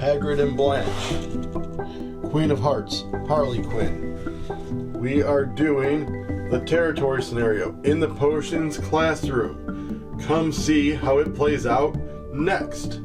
Hagrid and Blanche. Queen of Hearts, Harley Quinn. We are doing the territory scenario in the potions classroom. Come see how it plays out next.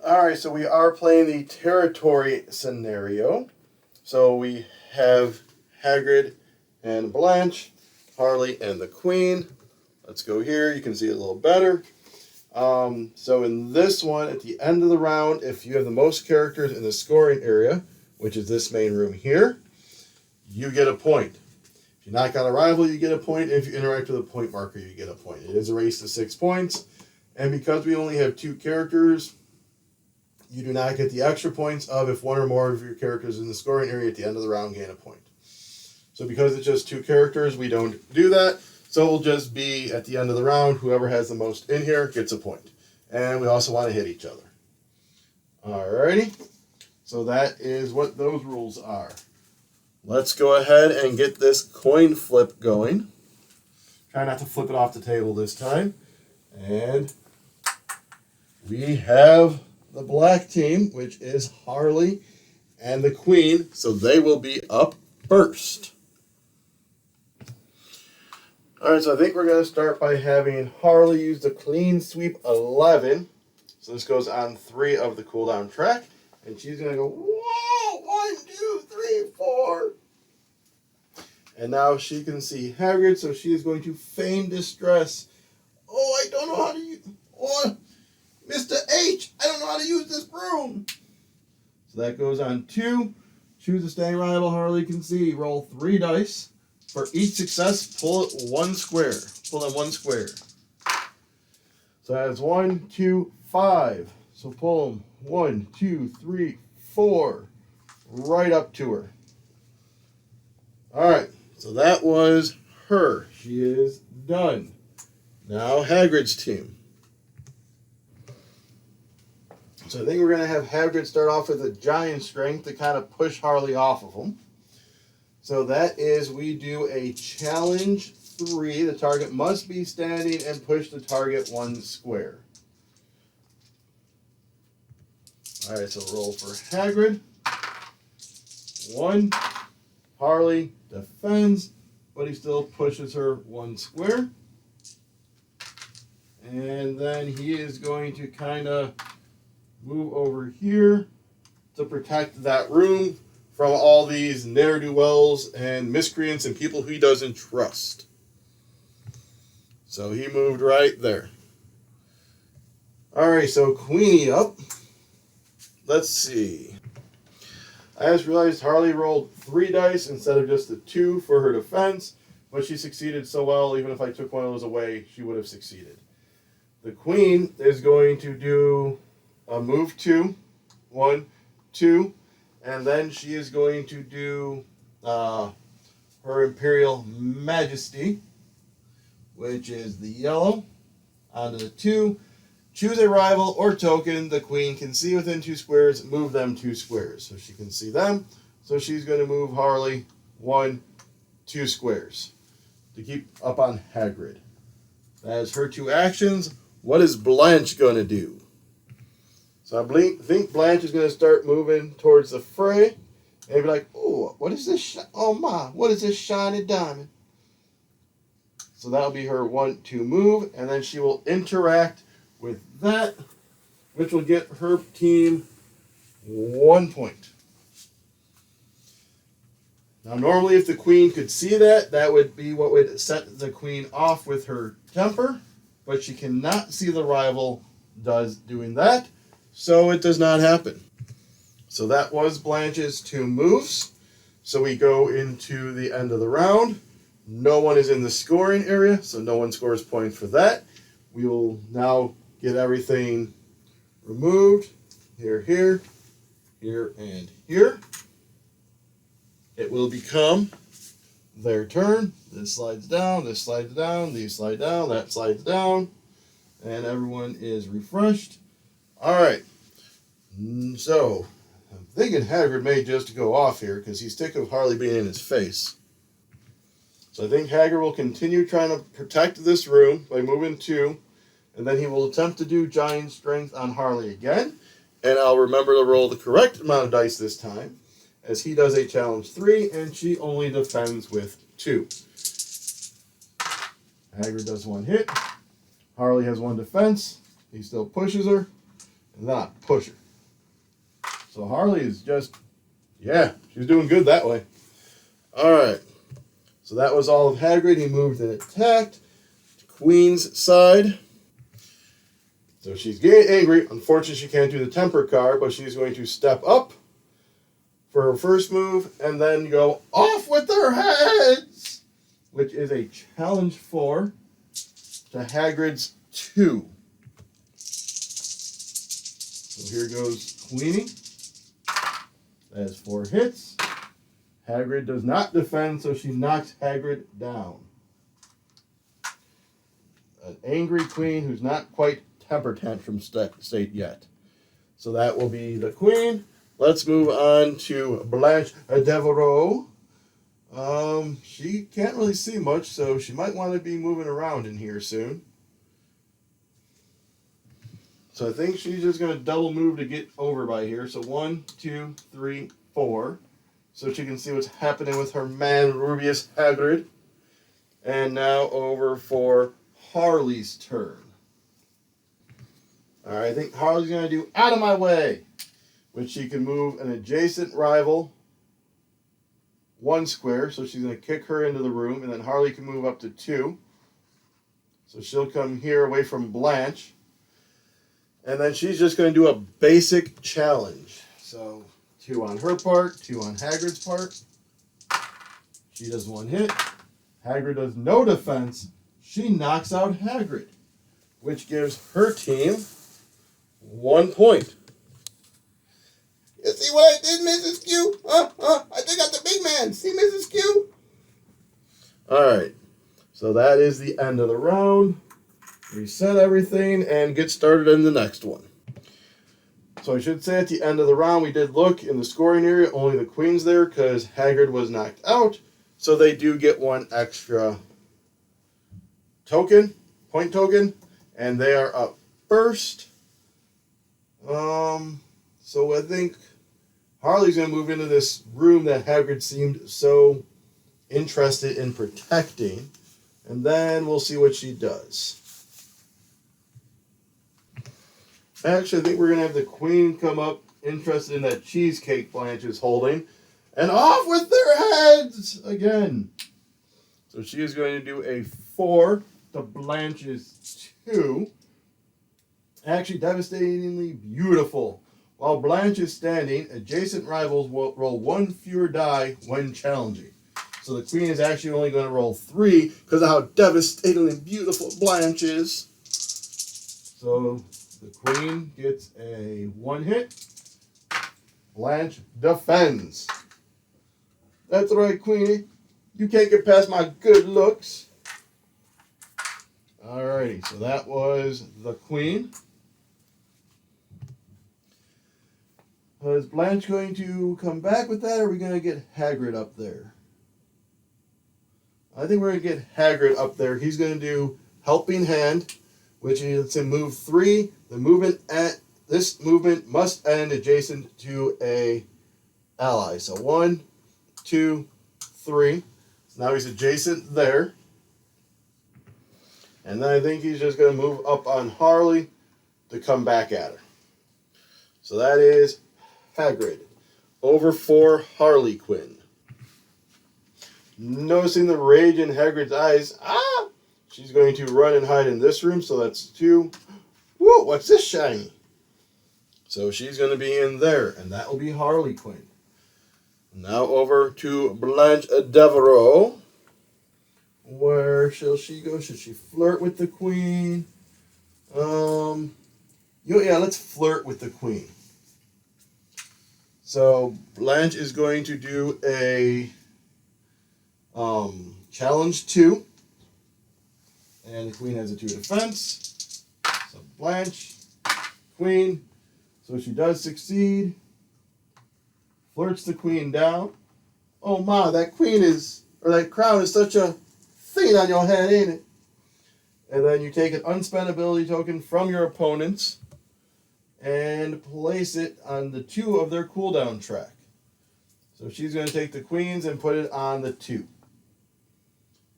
Alright, so we are playing the territory scenario. So we have Hagrid and Blanche, Harley and the Queen. Let's go here. You can see it a little better. So in this one, at the end of the round, if you have the most characters in the scoring area, which is this main room here, you get a point. If you knock out a rival, you get a point. If you interact with a point marker, you get a point. It is a race to 6 points. And because we only have 2 characters, you do not get the extra points of if one or more of your characters in the scoring area at the end of the round gain a point. So because it's just 2 characters, we don't do that. So it will just be at the end of the round, whoever has the most in here gets a point. And we also want to hit each other. Alrighty. So that is what those rules are. Let's go ahead and get this coin flip going. Try not to flip it off the table this time. And we have the black team, which is Harley and the Queen. So they will be up first. Alright, so I think we're going to start by having Harley use the Clean Sweep 11. So this goes on 3 of the cooldown track. And she's going to go, whoa, 1, 2, 3, 4. And now she can see Hagrid, so she is going to feign distress. Oh, I don't know how to use... Oh, Mr. H, I don't know how to use this broom. So that goes on 2. Choose a staying rival Harley can see. Roll 3 dice. For each success, pull it 1 square. Pull in 1 square. So that's 1, 2, 5. So pull them 1, 2, 3, 4. Right up to her. Alright, so that was her. She is done. Now Hagrid's team. So I think we're going to have Hagrid start off with a giant strength to kind of push Harley off of him. So that is, we do a challenge 3. The target must be standing and push the target 1 square. Alright, so roll for Hagrid. 1. Harley defends, but he still pushes her 1 square. And then he is going to kind of move over here to protect that room from all these ne'er-do-wells and miscreants and people he doesn't trust. So he moved right there. Alright, so Queenie up. Let's see. I just realized Harley rolled 3 dice instead of just the 2 for her defense, but she succeeded so well, even if I took one of those away, she would have succeeded. The Queen is going to do a move 2. 1, 2. And then she is going to do her Imperial Majesty, which is the yellow, onto the 2. Choose a rival or token the Queen can see within 2 squares. Move them 2 squares. So she can see them. So she's going to move Harley 1, 2 squares to keep up on Hagrid. That is her 2 actions. What is Blanche going to do? So I think Blanche is going to start moving towards the fray. And be like, oh, what is this? Oh, my, what is this shiny diamond? So that'll be her 1, 2 move. And then she will interact with that, which will get her team 1 point. Now, normally if the Queen could see that, that would be what would set the Queen off with her temper. But she cannot see the rival doing that. So it does not happen. So that was Blanche's 2 moves. So we go into the end of the round. No one is in the scoring area, so no one scores points for that. We will now get everything removed. Here, here, here, and here. It will become their turn. This slides down, this slides down, these slide down, that slides down. And everyone is refreshed. Alright, so I'm thinking Hagrid may just go off here because he's sick of Harley being in his face. So I think Hagrid will continue trying to protect this room by moving 2 And then he will attempt to do giant strength on Harley again. And I'll remember to roll the correct amount of dice this time, as he does a challenge 3, and she only defends with 2. Hagrid does 1 hit. Harley has 1 defense. He still pushes her, and then I push her. So Harley is just, yeah, she's doing good that way. All right. So that was all of Hagrid. He moved and attacked. Queen's side. So she's getting angry. Unfortunately, she can't do the temper card, but she's going to step up for her first move and then go off with their heads, which is a challenge 4 to Hagrid's 2. So here goes Queenie. That is 4 hits. Hagrid does not defend, so she knocks Hagrid down. An angry queen who's not quite temper tantrum state yet. So that will be the queen. Let's move on to Blanche Deveraux. She can't really see much, so she might want to be moving around in here soon. So I think she's just going to double move to get over by here. So 1, 2, 3, 4. So she can see what's happening with her man, Rubius Hagrid. And now over for Harley's turn. All right, I think Harley's going to do out of my way, which she can move an adjacent rival 1 square. So she's going to kick her into the room, and then Harley can move up to 2. So she'll come here away from Blanche. And then she's just going to do a basic challenge. So 2 on her part, 2 on Hagrid's part. She does 1 hit. Hagrid does no defense. She knocks out Hagrid, which gives her team 1 point. You see what I did, Mrs. Q? I think I'm the big man. See, Mrs. Q? All right. So that is the end of the round. Reset everything and get started in the next one. So I should say at the end of the round, we did look in the scoring area. Only the queen's there because Hagrid was knocked out. So they do get 1 extra point token, and they are up first. So I think Harley's going to move into this room that Hagrid seemed so interested in protecting, and then we'll see what she does. Actually, I think we're going to have the queen come up, interested in that cheesecake Blanche is holding, and off with their heads again. So she is going to do a 4 to Blanche's 2. Actually, devastatingly beautiful. While Blanche is standing, adjacent rivals will roll 1 fewer die when challenging. So the queen is actually only going to roll 3 because of how devastatingly beautiful Blanche is. So the queen gets a 1 hit. Blanche defends. That's right, Queenie. You can't get past my good looks. Alrighty, so that was the queen. Is Blanche going to come back with that, or are we going to get Hagrid up there? I think we're going to get Hagrid up there. He's going to do Helping Hand, which is to move 3. The movement at this movement must end adjacent to a ally. So 1, 2, 3. So now he's adjacent there. And then I think he's just going to move up on Harley to come back at her. So that is Hagrid. Over for Harley Quinn. Noticing the rage in Hagrid's eyes, she's going to run and hide in this room, so that's 2. Whoa, what's this shiny? So she's going to be in there, and that will be Harley Quinn. Now over to Blanche Deveraux. Where shall she go? Should she flirt with the queen? Yeah, let's flirt with the queen. So Blanche is going to do a challenge 2. And the queen has a 2 defense. So Blanche, queen. So she does succeed. Flirts the queen down. Oh my, that queen is, or that crown is such a thing on your head, ain't it? And then you take an unspent ability token from your opponents and place it on the 2 of their cooldown track. So she's going to take the queens and put it on the 2.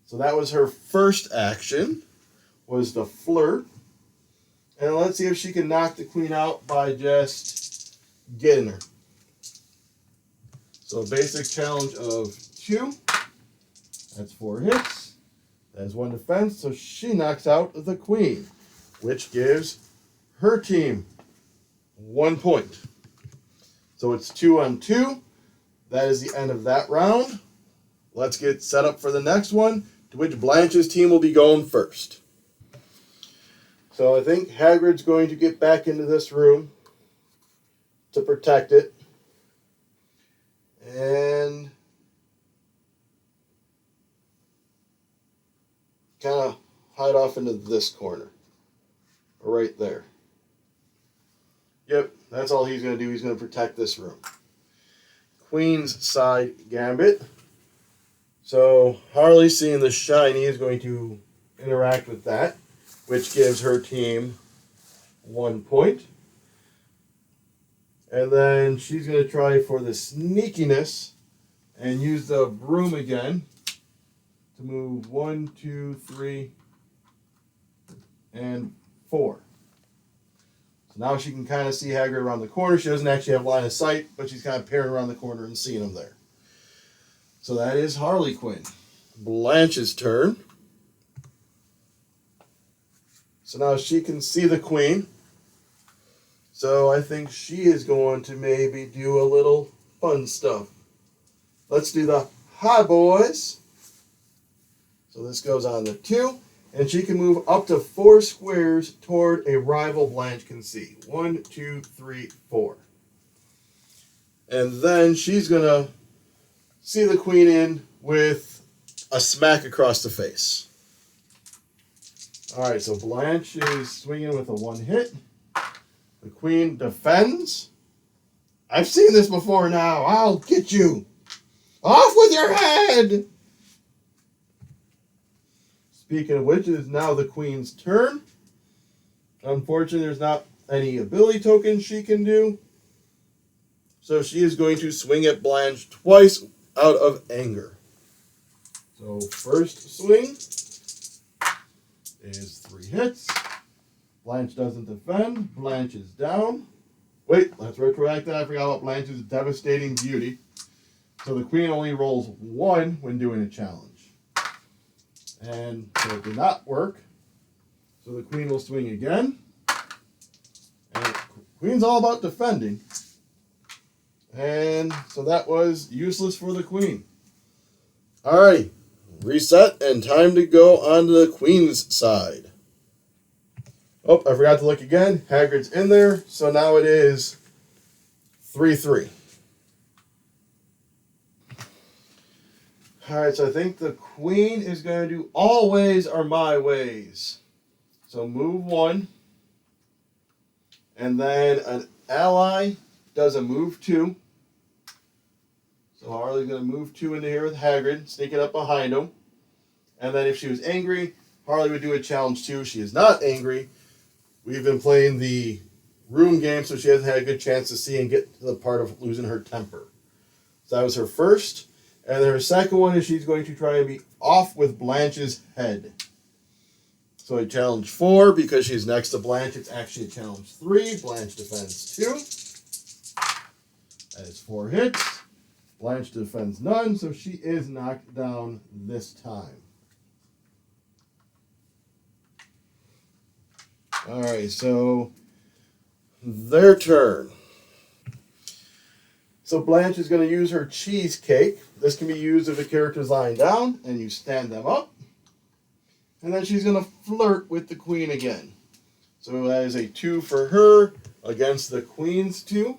So that was her first action, was the flirt. And let's see if she can knock the queen out by just getting her. So a basic challenge of 2. That's 4 hits. That's 1 defense. So she knocks out the queen, which gives her team 1 point. So it's 2 on 2. That is the end of that round. Let's get set up for the next one, to which Blanche's team will be going first. So I think Hagrid's going to get back into this room to protect it. And kind of hide off into this corner. Right there. Yep, that's all he's going to do. He's going to protect this room. Queen's side gambit. So Harley, seeing the shiny, is going to interact with that, which gives her team 1 point. And then she's going to try for the sneakiness and use the broom again to move 1, 2, 3, and 4. So now she can kind of see Hagrid around the corner. She doesn't actually have line of sight, but she's kind of peering around the corner and seeing him there. So that is Harley Quinn. Blanche's turn. So now she can see the queen. So I think she is going to maybe do a little fun stuff. Let's do the hi boys. So this goes on the 2. And she can move up to 4 squares toward a rival Blanche can see. 1, 2, 3, 4. And then she's going to see the queen in with a smack across the face. All right, so Blanche is swinging with a 1 hit. The queen defends. I've seen this before now. I'll get you. Off with your head! Speaking of which, it is now the queen's turn. Unfortunately, there's not any ability tokens she can do. So she is going to swing at Blanche twice out of anger. So first swing is 3 hits. Blanche doesn't defend. Blanche is down. Wait, let's retroact that. I forgot about Blanche's devastating beauty. So the queen only rolls 1 when doing a challenge. And so it did not work. So the queen will swing again. And the queen's all about defending. And so that was useless for the queen. Alrighty. Reset and time to go on to the queen's side. Oh, I forgot to look again. Hagrid's in there. So now it is 3-3. All right, so I think the queen is going to do all ways are my ways. So move 1. And then an ally does a move 2. So Harley's going to move 2 into here with Hagrid, sneaking up behind him. And then if she was angry, Harley would do a challenge 2. She is not angry. We've been playing the room game, so she hasn't had a good chance to see and get to the part of losing her temper. So that was her first. And then her second one is she's going to try and be off with Blanche's head. So a challenge 4, because she's next to Blanche, it's actually a challenge 3. Blanche defends 2. That is 4 hits. Blanche defends none, so she is knocked down this time. All right, so their turn. So Blanche is going to use her cheesecake. This can be used if a character is lying down and you stand them up. And then she's going to flirt with the queen again. So that is a 2 for her against the queen's 2.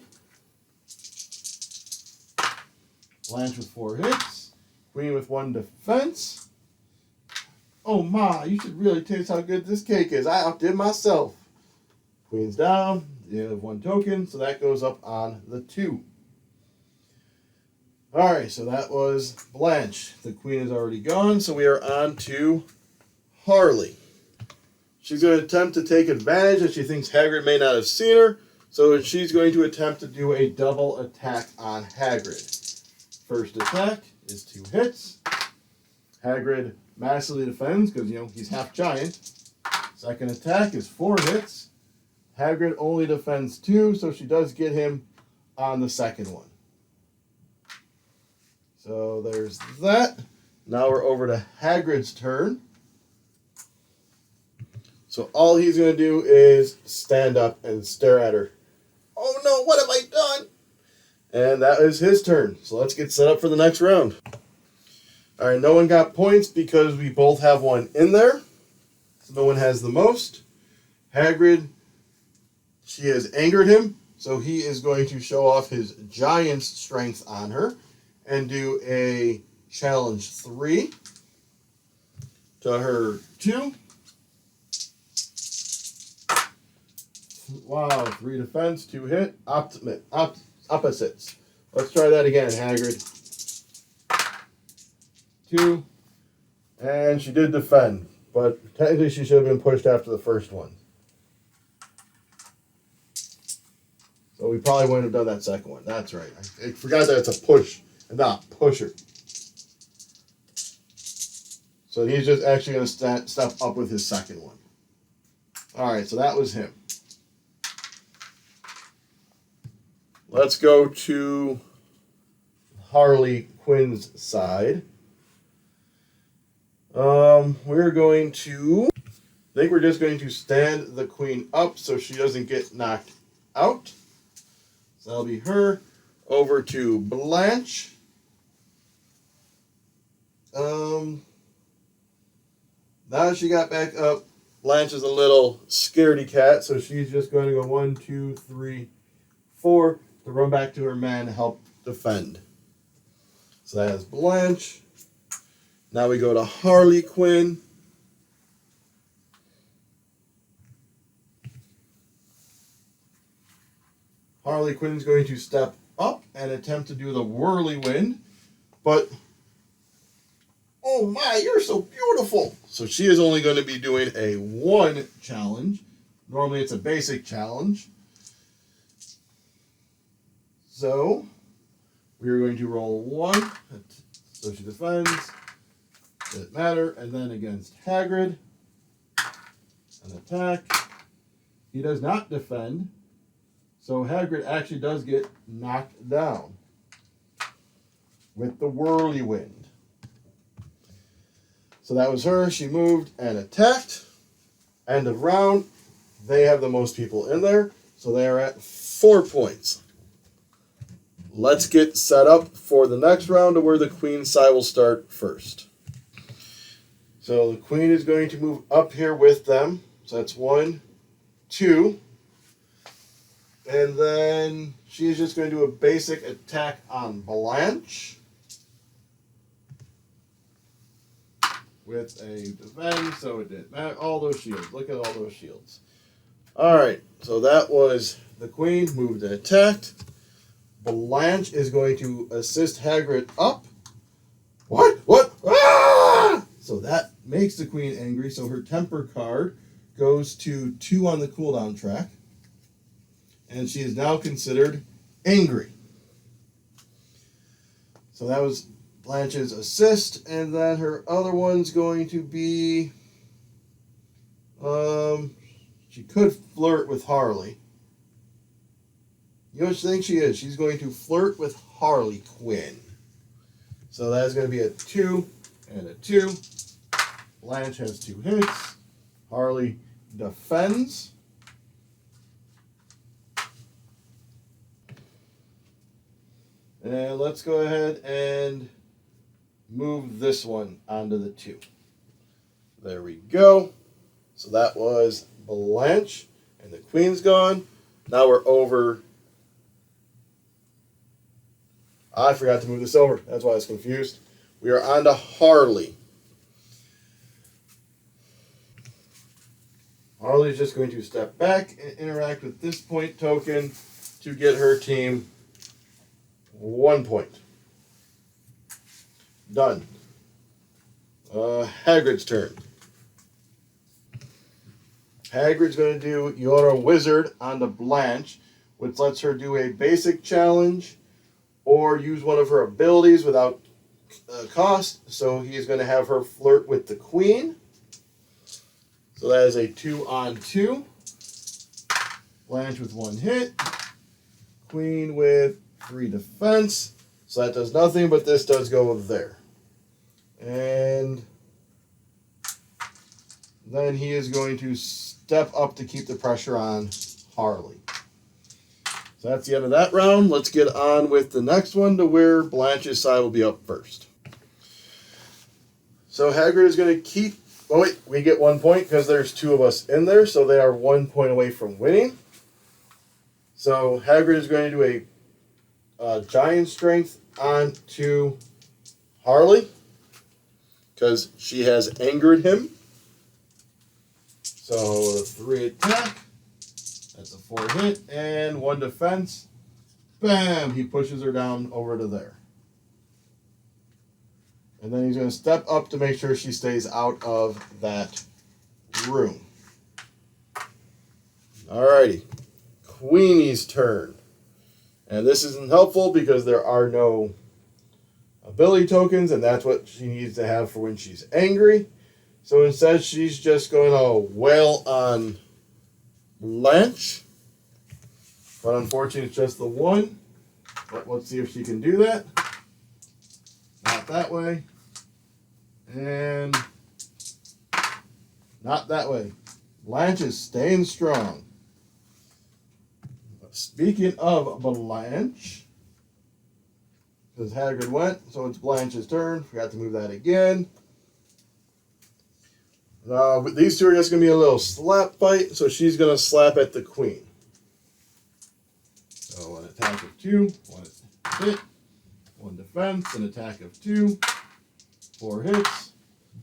Blanche with 4 hits. Queen with 1 defense. Oh my, you should really taste how good this cake is. I outdid myself. Queen's down. You have 1 token, so that goes up on the 2. All right, so that was Blanche. The queen is already gone, so we are on to Harley. She's going to attempt to take advantage that she thinks Hagrid may not have seen her. So she's going to attempt to do a double attack on Hagrid. First attack is 2 hits. Hagrid massively defends because, he's half giant. Second attack is 4 hits. Hagrid only defends 2, so she does get him on the second one. So there's that. Now we're over to Hagrid's turn. So all he's going to do is stand up and stare at her. Oh no, what have I done? And that is his turn. So let's get set up for the next round. All right, no one got points because we both have one in there. So no one has the most. Hagrid, she has angered him, so he is going to show off his giant strength on her and do a challenge 3 to her 2. Wow, 3 defense, 2 hit, opposites. Let's try that again, Hagrid. 2, and she did defend, but technically she should have been pushed after the first one. So we probably wouldn't have done that second one. That's right. I forgot that it's a push and not pusher. So he's just actually going to step up with his second one. All right, so that was him. Let's go to Harley Quinn's side. We're going to, I think we're just going to stand the queen up so she doesn't get knocked out. So that'll be her. Over to Blanche. Now she got back up. Blanche is a little scaredy cat, so she's just going to go 1, 2, 3, 4 to run back to her man to help defend. So that is Blanche. Now we go to Harley Quinn. Harley Quinn's going to step up and attempt to do the whirlwind, but oh my, you're so beautiful. So she is only going to be doing a 1 challenge. Normally it's a basic challenge. So we are going to roll 1. So she defends. Doesn't matter. And then against Hagrid, an attack. He does not defend. So Hagrid actually does get knocked down with the whirlwind. So that was her. She moved and attacked. End of round. They have the most people in there. So they are at 4 points. Let's get set up for the next round to where the queen side will start first. So the queen is going to move up here with them. So that's 1, 2. And then she's just going to do a basic attack on Blanche. With a defend, so it didn't matter. All those shields. Look at all those shields. Alright, so that was the queen. Moved and attacked. Blanche is going to assist Hagrid up. What? What? Ah! So that makes the queen angry. So her temper card goes to 2 on the cooldown track. And she is now considered angry. So that was Blanche's assist. And then her other one's going to be... she could flirt with Harley. You know what you think she is? She's going to flirt with Harley Quinn. So that's going to be a 2 and a 2. Blanche has 2 hits. Harley defends. And let's go ahead and move this one onto the 2. There we go. So that was Blanche. And the queen's gone. Now we're over... I forgot to move this over. That's why I was confused. We are on to Harley. Harley's just going to step back and interact with this point token to get her team 1 point. Done. Hagrid's turn. Hagrid's going to do You're a Wizard on the Blanche, which lets her do a basic challenge or use one of her abilities without cost. So he's going to have her flirt with the Queen. So that is a 2-on-2. Blanche with 1 hit. Queen with 3 defense. So that does nothing, but this does go there. And then he is going to step up to keep the pressure on Harley. So that's the end of that round. Let's get on with the next one to where Blanche's side will be up first. So Hagrid is going to keep... Oh wait, we get 1 point because there's 2 of us in there, so they are 1 point away from winning. So Hagrid is going to do a giant strength onto Harley because she has angered him. So the 3 attack, that's a 4 hit, and 1 defense. Bam! He pushes her down over to there. And then he's going to step up to make sure she stays out of that room. Alrighty. Queenie's turn. And this isn't helpful because there are no ability tokens, and that's what she needs to have for when she's angry. So instead, she's just going to wail on Blanche. But unfortunately, it's just the 1. But let's see if she can do that. Not that way. And not that way. Blanche is staying strong. Speaking of Blanche, because Hagrid went, so it's Blanche's turn. Forgot to move that again. These 2 are just going to be a little slap fight, so she's going to slap at the Queen. So an attack of 2, 1 hit, 1 defense, an attack of 2, 4 hits,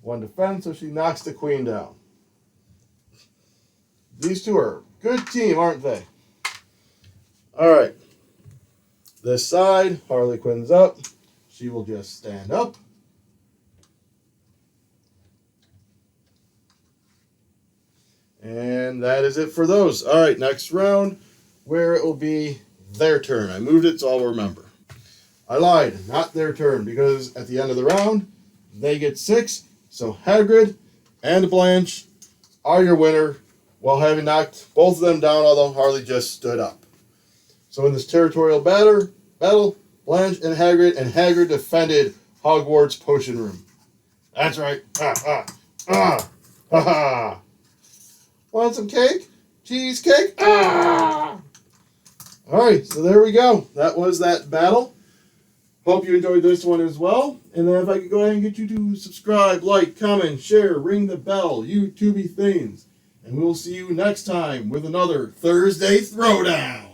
1 defense, so she knocks the Queen down. These 2 are a good team, aren't they? Alright. This side, Harley Quinn's up. She will just stand up. And that is it for those. Alright, next round, where it will be their turn. I moved it so I'll remember. I lied, not their turn, because at the end of the round, they get 6. So Hagrid and Blanche are your winner, while having knocked both of them down, although Harley just stood up. So in this territorial battle, Blanche and Hagrid defended Hogwarts Potion Room. That's right. Want some cake? Cheesecake? Alright, so there we go. That was that battle. Hope you enjoyed this one as well. And then if I could go ahead and get you to subscribe, like, comment, share, ring the bell, YouTubey things. And we'll see you next time with another Thursday Throwdown.